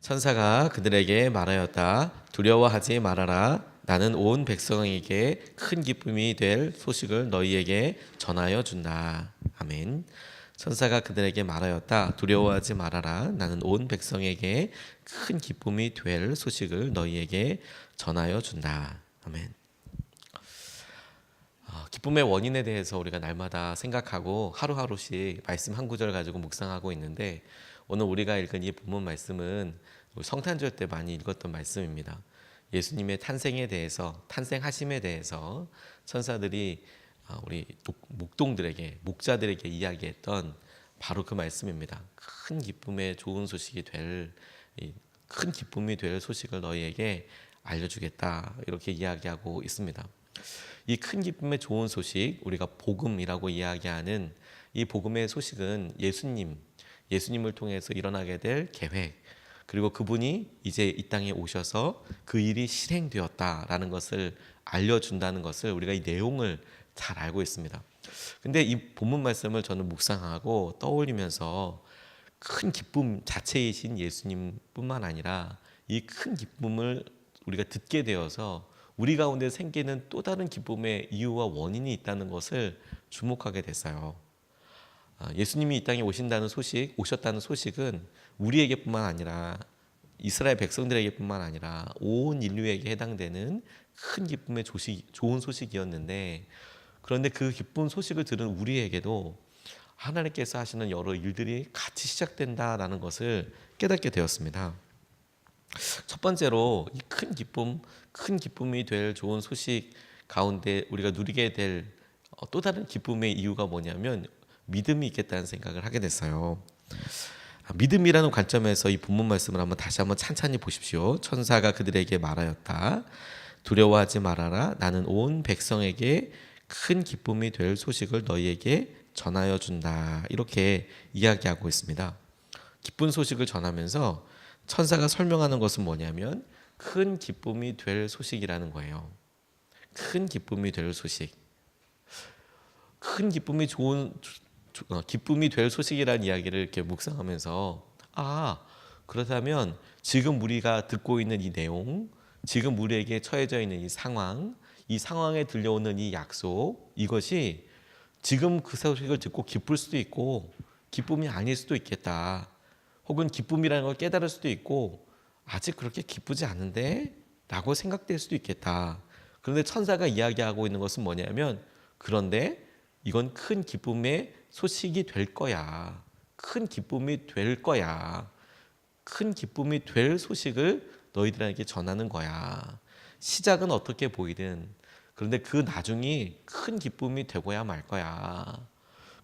천사가 그들에게 말하였다. 두려워하지 말아라. 나는 온 백성에게 큰 기쁨이 될 소식을 너희에게 전하여 준다. 아멘. 천사가 그들에게 말하였다. 두려워하지 말아라. 나는 온 백성에게 큰 기쁨이 될 소식을 너희에게 전하여 준다. 아멘. 기쁨의 원인에 대해서 우리가 날마다 생각하고 하루하루씩 말씀 한 구절 가지고 묵상하고 있는데, 오늘 우리가 읽은 이 본문 말씀은 성탄절 때 많이 읽었던 말씀입니다. 예수님의 탄생에 대해서, 탄생하심에 대해서 천사들이 우리 목동들에게, 목자들에게 이야기했던 바로 그 말씀입니다. 큰 기쁨의 좋은 소식이 될, 큰 기쁨이 될 소식을 너희에게 알려주겠다, 이렇게 이야기하고 있습니다. 이 큰 기쁨의 좋은 소식, 우리가 복음이라고 이야기하는 이 복음의 소식은 예수님을 통해서 일어나게 될 계획, 그리고 그분이 이제 이 땅에 오셔서 그 일이 실행되었다라는 것을 알려준다는 것을 우리가 이 내용을 잘 알고 있습니다. 근데 이 본문 말씀을 저는 묵상하고 떠올리면서 큰 기쁨 자체이신 예수님뿐만 아니라 이 큰 기쁨을 우리가 듣게 되어서 우리 가운데 생기는 또 다른 기쁨의 이유와 원인이 있다는 것을 주목하게 됐어요. 예수님이 이 땅에 오셨다는 소식은 우리에게뿐만 아니라 이스라엘 백성들에게뿐만 아니라 온 인류에게 해당되는 큰 기쁨의 좋은 소식이었는데, 그런데 그 기쁜 소식을 들은 우리에게도 하나님께서 하시는 여러 일들이 같이 시작된다라는 것을 깨닫게 되었습니다. 첫 번째로 이 큰 기쁨이 될 좋은 소식 가운데 우리가 누리게 될 또 다른 기쁨의 이유가 뭐냐면 믿음이 있겠다는 생각을 하게 됐어요. 믿음이라는 관점에서 이 본문 말씀을 다시 한번 찬찬히 보십시오. 천사가 그들에게 말하였다. 두려워하지 말아라. 나는 온 백성에게 큰 기쁨이 될 소식을 너희에게 전하여 준다. 이렇게 이야기하고 있습니다. 기쁜 소식을 전하면서 천사가 설명하는 것은 뭐냐면 큰 기쁨이 될 소식이라는 거예요. 큰 기쁨이 될 소식. 큰 기쁨이 기쁨이 될 소식이라는 이야기를 이렇게 묵상하면서, 그렇다면 지금 우리가 듣고 있는 이 내용, 지금 우리에게 처해져 있는 이 상황에 들려오는 이 약속, 이것이 지금 그 소식을 듣고 기쁠 수도 있고 기쁨이 아닐 수도 있겠다. 혹은 기쁨이라는 걸 깨달을 수도 있고 아직 그렇게 기쁘지 않은데? 라고 생각될 수도 있겠다. 그런데 천사가 이야기하고 있는 것은 뭐냐면, 그런데 이건 큰 기쁨의 소식이 될 거야. 큰 기쁨이 될 거야. 큰 기쁨이 될 소식을 너희들에게 전하는 거야. 시작은 어떻게 보이든, 그런데 그 나중이 큰 기쁨이 되고야 말 거야.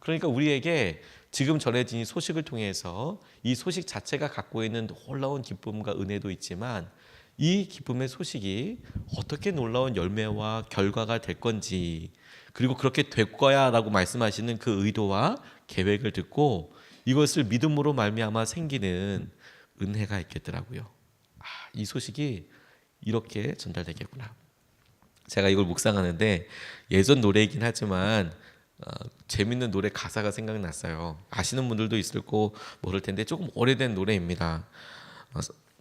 그러니까 우리에게 지금 전해진 이 소식을 통해서 이 소식 자체가 갖고 있는 놀라운 기쁨과 은혜도 있지만, 이 기쁨의 소식이 어떻게 놀라운 열매와 결과가 될 건지, 그리고 그렇게 될 거야 라고 말씀하시는 그 의도와 계획을 듣고 이것을 믿음으로 말미암아 생기는 은혜가 있겠더라고요. 이 소식이 이렇게 전달되겠구나. 제가 이걸 묵상하는데 예전 노래이긴 하지만 재밌는 노래 가사가 생각났어요. 아시는 분들도 있을 거 모를 텐데 조금 오래된 노래입니다.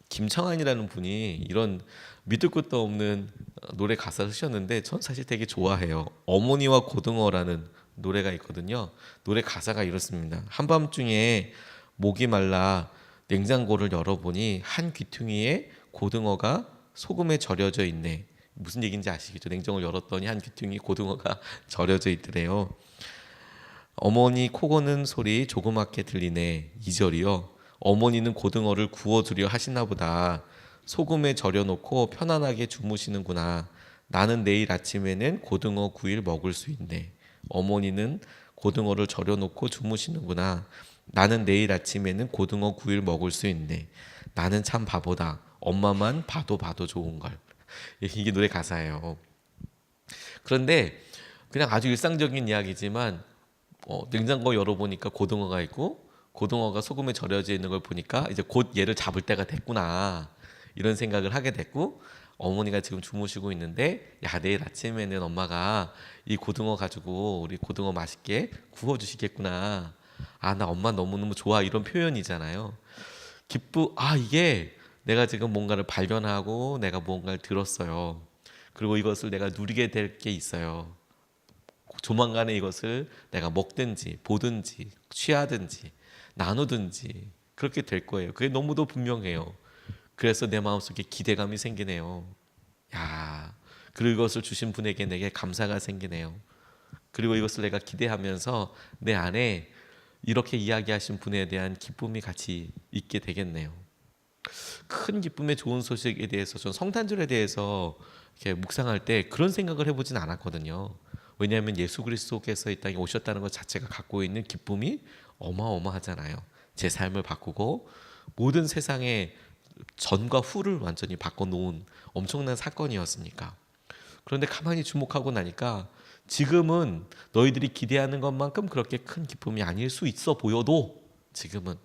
김청한이라는 분이 이런 밑도 끝도 없는 노래 가사를 쓰셨는데 전 사실 되게 좋아해요. 어머니와 고등어라는 노래가 있거든요. 노래 가사가 이렇습니다. 한밤중에 목이 말라 냉장고를 열어보니 한 귀퉁이에 고등어가 소금에 절여져 있네. 무슨 얘기인지 아시겠죠? 냉장고를 열었더니 한 귀퉁이 고등어가 절여져 있더래요. 어머니 코 고는 소리 조그맣게 들리네. 2절이요. 어머니는 고등어를 구워주려 하시나 보다. 소금에 절여놓고 편안하게 주무시는구나. 나는 내일 아침에는 고등어 구이를 먹을 수 있네. 어머니는 고등어를 절여놓고 주무시는구나. 나는 내일 아침에는 고등어 구이를 먹을 수 있네. 나는 참 바보다. 엄마만 봐도 좋은걸. 이게 노래 가사예요. 그런데 그냥 아주 일상적인 이야기지만 냉장고 열어보니까 고등어가 있고 고등어가 소금에 절여져 있는 걸 보니까 이제 곧 얘를 잡을 때가 됐구나, 이런 생각을 하게 됐고, 어머니가 지금 주무시고 있는데 내일 아침에는 엄마가 이 고등어 가지고 우리 고등어 맛있게 구워주시겠구나. 나 엄마 너무너무 좋아, 이런 표현이잖아요. 이게 내가 지금 뭔가를 발견하고 내가 뭔가를 들었어요. 그리고 이것을 내가 누리게 될 게 있어요. 조만간에 이것을 내가 먹든지 보든지 취하든지 나누든지 그렇게 될 거예요. 그게 너무도 분명해요. 그래서 내 마음속에 기대감이 생기네요. 야, 그리고 이것을 주신 분에게 내게 감사가 생기네요. 그리고 이것을 내가 기대하면서 내 안에 이렇게 이야기하신 분에 대한 기쁨이 같이 있게 되겠네요. 큰 기쁨의 좋은 소식에 대해서 전 성탄절에 대해서 이렇게 묵상할 때 그런 생각을 해보진 않았거든요. 왜냐하면 예수 그리스도께서 이 땅에 오셨다는 것 자체가 갖고 있는 기쁨이 어마어마하잖아요. 제 삶을 바꾸고 모든 세상의 전과 후를 완전히 바꿔놓은 엄청난 사건이었으니까. 그런데 가만히 주목하고 나니까 지금은 너희들이 기대하는 것만큼 그렇게 큰 기쁨이 아닐 수 있어 보여도 지금은,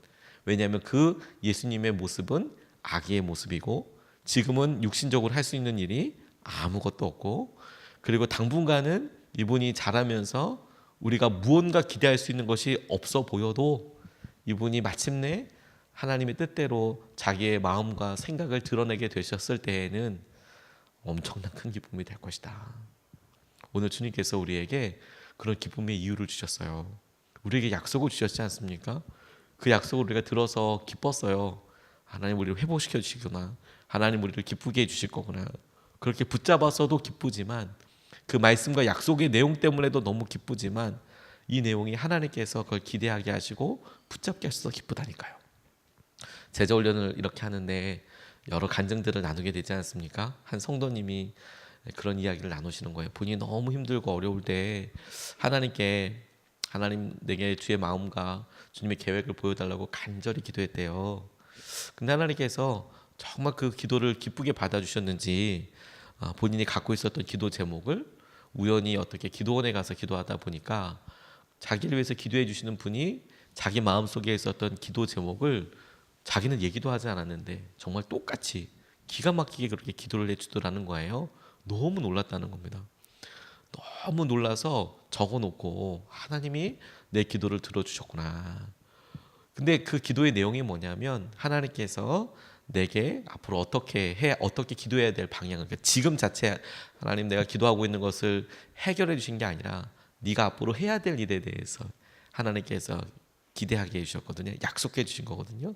왜냐하면 그 예수님의 모습은 아기의 모습이고 지금은 육신적으로 할 수 있는 일이 아무것도 없고, 그리고 당분간은 이분이 자라면서 우리가 무언가 기대할 수 있는 것이 없어 보여도 이분이 마침내 하나님의 뜻대로 자기의 마음과 생각을 드러내게 되셨을 때에는 엄청난 큰 기쁨이 될 것이다. 오늘 주님께서 우리에게 그런 기쁨의 이유를 주셨어요. 우리에게 약속을 주셨지 않습니까? 그 약속을 우리가 들어서 기뻤어요. 하나님 우리를 회복시켜 주시구나. 하나님 우리를 기쁘게 해주실 거구나. 그렇게 붙잡아서도 기쁘지만, 그 말씀과 약속의 내용 때문에도 너무 기쁘지만, 이 내용이 하나님께서 그걸 기대하게 하시고 붙잡게 하셔서 기쁘다니까요. 제자훈련을 이렇게 하는데 여러 간증들을 나누게 되지 않습니까? 한 성도님이 그런 이야기를 나누시는 거예요. 본인이 너무 힘들고 어려울 때 하나님께, 하나님 내게 주의 마음과 주님의 계획을 보여달라고 간절히 기도했대요. 근데 하나님께서 정말 그 기도를 기쁘게 받아주셨는지 본인이 갖고 있었던 기도 제목을 우연히 어떻게 기도원에 가서 기도하다 보니까 자기를 위해서 기도해 주시는 분이 자기 마음속에 있었던 기도 제목을 자기는 얘기도 하지 않았는데 정말 똑같이 기가 막히게 그렇게 기도를 해주더라는 거예요. 너무 놀랐다는 겁니다. 너무 놀라서 적어놓고 하나님이 내 기도를 들어주셨구나. 근데 그 기도의 내용이 뭐냐면 하나님께서 내게 앞으로 어떻게 기도해야 될 방향을, 그러니까 지금 자체 하나님 내가 기도하고 있는 것을 해결해 주신 게 아니라 네가 앞으로 해야 될 일에 대해서 하나님께서 기대하게 해주셨거든요. 약속해 주신 거거든요.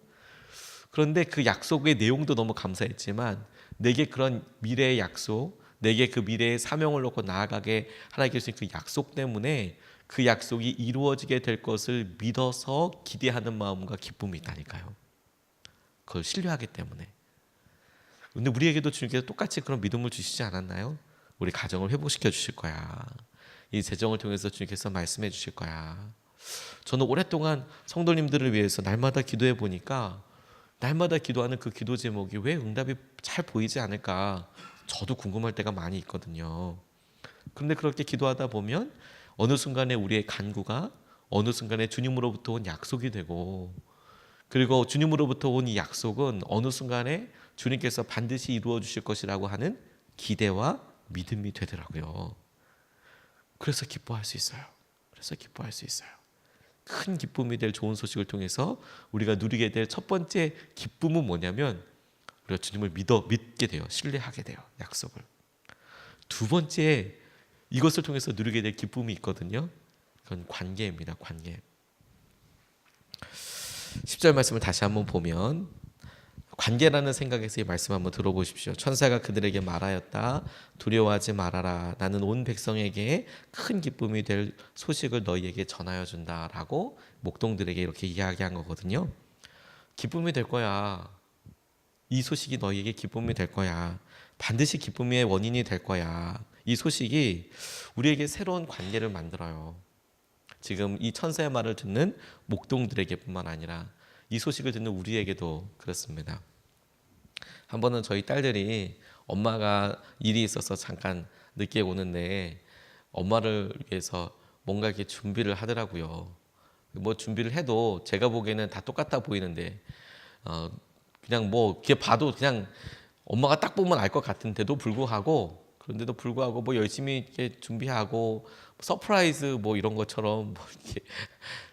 그런데 그 약속의 내용도 너무 감사했지만 내게 그런 미래의 약속, 내게 그 미래의 사명을 놓고 나아가게 하나님께서 주신 그 약속 때문에 그 약속이 이루어지게 될 것을 믿어서 기대하는 마음과 기쁨이 있다니까요. 그걸 신뢰하기 때문에. 근데 우리에게도 주님께서 똑같이 그런 믿음을 주시지 않았나요? 우리 가정을 회복시켜 주실 거야. 이 재정을 통해서 주님께서 말씀해 주실 거야. 저는 오랫동안 성도님들을 위해서 날마다 기도해 보니까 날마다 기도하는 그 기도 제목이 왜 응답이 잘 보이지 않을까 저도 궁금할 때가 많이 있거든요. 그런데 그렇게 기도하다 보면 어느 순간에 우리의 간구가 어느 순간에 주님으로부터 온 약속이 되고, 그리고 주님으로부터 온 이 약속은 어느 순간에 주님께서 반드시 이루어 주실 것이라고 하는 기대와 믿음이 되더라고요. 그래서 기뻐할 수 있어요. 큰 기쁨이 될 좋은 소식을 통해서 우리가 누리게 될 첫 번째 기쁨은 뭐냐면 우리가 주님을 믿게 돼요. 신뢰하게 돼요. 약속을. 두 번째, 이것을 통해서 누리게 될 기쁨이 있거든요. 그건 관계입니다. 관계. 10절 말씀을 다시 한번 보면 관계라는 생각에서 이 말씀 한번 들어보십시오. 천사가 그들에게 말하였다. 두려워하지 말아라. 나는 온 백성에게 큰 기쁨이 될 소식을 너희에게 전하여 준다라고 목동들에게 이렇게 이야기한 거거든요. 기쁨이 될 거야. 이 소식이 너희에게 기쁨이 될 거야. 반드시 기쁨의 원인이 될 거야. 이 소식이 우리에게 새로운 관계를 만들어요. 지금 이 천사의 말을 듣는 목동들에게뿐만 아니라 이 소식을 듣는 우리에게도 그렇습니다. 한 번은 저희 딸들이 엄마가 일이 있어서 잠깐 늦게 오는데 엄마를 위해서 뭔가 이렇게 준비를 하더라고요. 뭐 준비를 해도 제가 보기에는 다 똑같아 보이는데 그냥 뭐 이렇게 봐도 그냥 엄마가 딱 보면 알 것 같은데도 불구하고, 그런데도 불구하고 뭐 열심히 이렇게 준비하고 서프라이즈 뭐 이런 것처럼 뭐 이렇게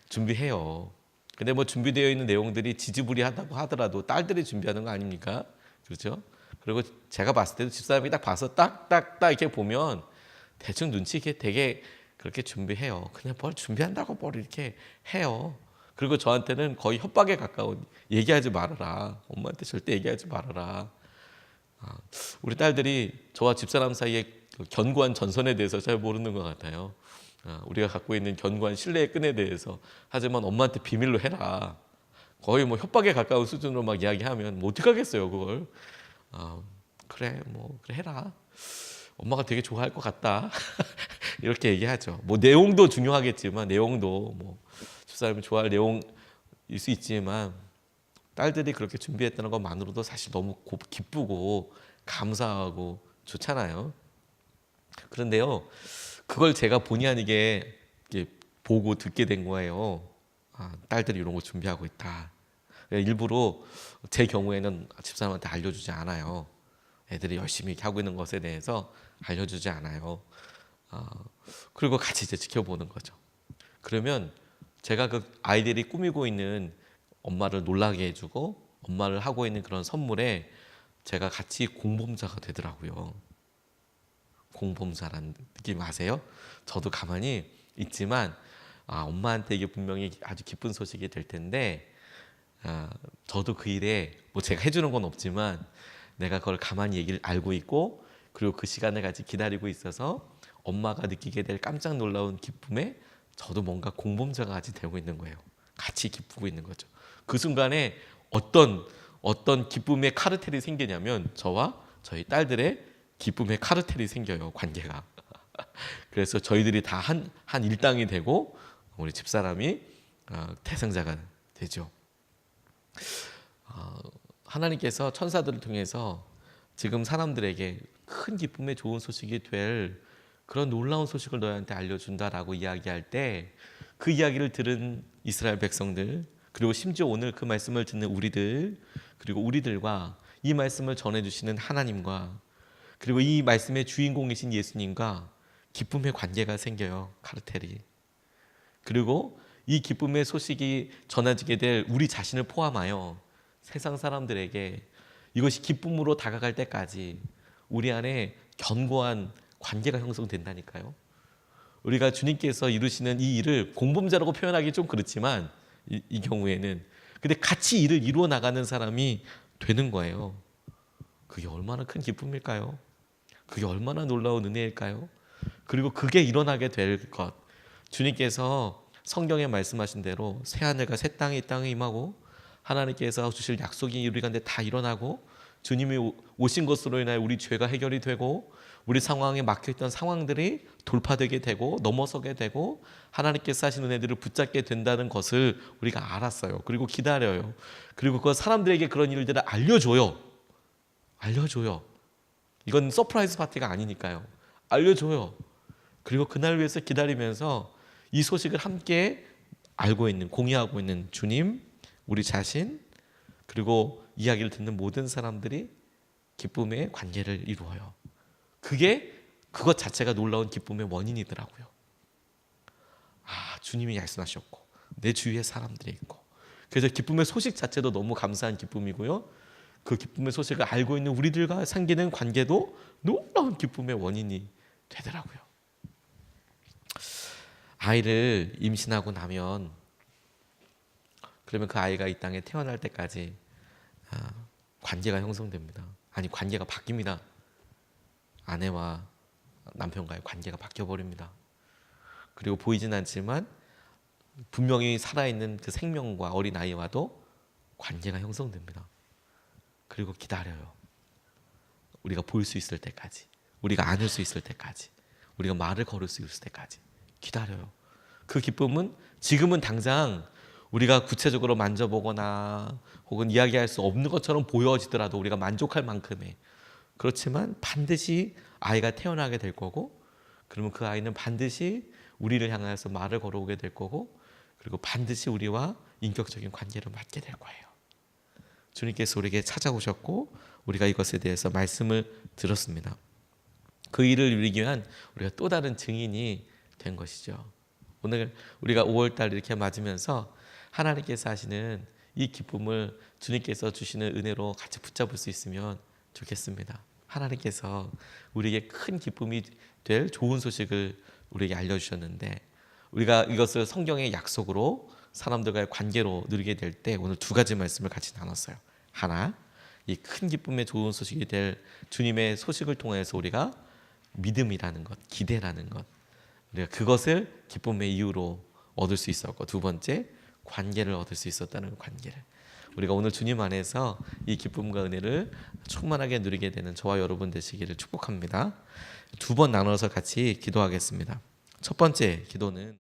준비해요. 근데 뭐 준비되어 있는 내용들이 지지부리하다고 하더라도 딸들이 준비하는 거 아닙니까? 그렇죠? 그리고 제가 봤을 때도 집사람이 딱 봐서 딱딱딱 이렇게 보면 대충 눈치 있게 되게 그렇게 준비해요. 그냥 뭘 준비한다고 뭘 이렇게 해요. 그리고 저한테는 거의 협박에 가까운, 얘기하지 말아라. 엄마한테 절대 얘기하지 말아라. 우리 딸들이 저와 집사람 사이의 그 견고한 전선에 대해서 잘 모르는 것 같아요. 우리가 갖고 있는 견고한 신뢰의 끈에 대해서. 하지만 엄마한테 비밀로 해라. 거의 뭐 협박에 가까운 수준으로 막 이야기하면 뭐 어떡하겠어요, 그걸. 그래, 뭐 그래 해라. 엄마가 되게 좋아할 것 같다. 이렇게 얘기하죠. 뭐 내용도 중요하겠지만, 내용도 뭐 집사람이 좋아할 내용일 수 있지만, 딸들이 그렇게 준비했다는 것만으로도 사실 너무 기쁘고 감사하고 좋잖아요. 그런데요, 그걸 제가 본의 아니게 보고 듣게 된 거예요. 딸들이 이런 거 준비하고 있다. 일부러 제 경우에는 집사람한테 알려주지 않아요. 애들이 열심히 하고 있는 것에 대해서 알려주지 않아요. 그리고 같이 이제 지켜보는 거죠. 그러면 제가 그 아이들이 꾸미고 있는 엄마를 놀라게 해주고 엄마를 하고 있는 그런 선물에 제가 같이 공범자가 되더라고요. 공범자라는 느낌 아세요? 저도 가만히 있지만 엄마한테 이게 분명히 아주 기쁜 소식이 될 텐데 저도 그 일에 뭐 제가 해주는 건 없지만 내가 그걸 가만히 얘기를 알고 있고 그리고 그 시간을 같이 기다리고 있어서 엄마가 느끼게 될 깜짝 놀라운 기쁨에 저도 뭔가 공범자가 같이 되고 있는 거예요. 같이 기쁘고 있는 거죠. 그 순간에 어떤 기쁨의 카르텔이 생기냐면 저와 저희 딸들의 기쁨의 카르텔이 생겨요. 관계가. 그래서 저희들이 다 한 일당이 되고 우리 집사람이 대승자가 되죠. 하나님께서 천사들을 통해서 지금 사람들에게 큰 기쁨의 좋은 소식이 될 그런 놀라운 소식을 너희한테 알려준다라고 이야기할 때 그 이야기를 들은 이스라엘 백성들 그리고 심지어 오늘 그 말씀을 듣는 우리들 그리고 우리들과 이 말씀을 전해주시는 하나님과 그리고 이 말씀의 주인공이신 예수님과 기쁨의 관계가 생겨요. 카르텔이. 그리고 이 기쁨의 소식이 전해지게 될 우리 자신을 포함하여 세상 사람들에게 이것이 기쁨으로 다가갈 때까지 우리 안에 견고한 관계가 형성된다니까요. 우리가 주님께서 이루시는 이 일을 공범자라고 표현하기 좀 그렇지만 이 경우에는 근데 같이 일을 이루어 나가는 사람이 되는 거예요. 그게 얼마나 큰 기쁨일까요? 그게 얼마나 놀라운 은혜일까요? 그리고 그게 일어나게 될 것 주님께서 성경에 말씀하신 대로 새하늘과 새 땅이 땅에 임하고 하나님께서 주실 약속이 우리 가운데 다 일어나고 주님이 오신 것으로 인하여 우리 죄가 해결이 되고 우리 상황에 막혀있던 상황들이 돌파되게 되고 넘어서게 되고 하나님께서 하시는 은혜들을 붙잡게 된다는 것을 우리가 알았어요. 그리고 기다려요. 그리고 그 사람들에게 그런 일들을 알려줘요. 이건 서프라이즈 파티가 아니니까요. 알려줘요. 그리고 그날 위해서 기다리면서 이 소식을 함께 알고 있는 공유하고 있는 주님 우리 자신 그리고 이야기를 듣는 모든 사람들이 기쁨의 관계를 이루어요. 그것 자체가 놀라운 기쁨의 원인이더라고요. 주님이 말씀하셨고 내 주위에 사람들이 있고 그래서 기쁨의 소식 자체도 너무 감사한 기쁨이고요. 그 기쁨의 소식을 알고 있는 우리들과 생기는 관계도 놀라운 기쁨의 원인이 되더라고요. 아이를 임신하고 나면 그러면 그 아이가 이 땅에 태어날 때까지 관계가 형성됩니다. 아니 관계가 바뀝니다. 아내와 남편과의 관계가 바뀌어버립니다. 그리고 보이진 않지만 분명히 살아있는 그 생명과 어린아이와도 관계가 형성됩니다. 그리고 기다려요. 우리가 볼 수 있을 때까지 우리가 안을 수 있을 때까지 우리가 말을 걸을 수 있을 때까지 기다려요. 그 기쁨은 지금은 당장 우리가 구체적으로 만져보거나 혹은 이야기할 수 없는 것처럼 보여지더라도 우리가 만족할 만큼의 그렇지만 반드시 아이가 태어나게 될 거고 그러면 그 아이는 반드시 우리를 향해서 말을 걸어오게 될 거고 그리고 반드시 우리와 인격적인 관계를 맺게 될 거예요. 주님께서 우리에게 찾아오셨고 우리가 이것에 대해서 말씀을 들었습니다. 그 일을 이루기 위한 우리가 또 다른 증인이 된 것이죠. 오늘 우리가 5월달 이렇게 맞으면서 하나님께서 하시는 이 기쁨을 주님께서 주시는 은혜로 같이 붙잡을 수 있으면 좋겠습니다. 하나님께서 우리에게 큰 기쁨이 될 좋은 소식을 우리에게 알려주셨는데 우리가 이것을 성경의 약속으로 사람들과의 관계로 누리게 될 때 오늘 두 가지 말씀을 같이 나눴어요. 하나, 이 큰 기쁨의 좋은 소식이 될 주님의 소식을 통해서 우리가 믿음이라는 것, 기대라는 것, 우리가 그것을 기쁨의 이유로 얻을 수 있었고, 두 번째, 관계를 얻을 수 있었다는 관계를. 우리가 오늘 주님 안에서 이 기쁨과 은혜를 충만하게 누리게 되는 저와 여러분 되시기를 축복합니다. 두 번 나눠서 같이 기도하겠습니다. 첫 번째 기도는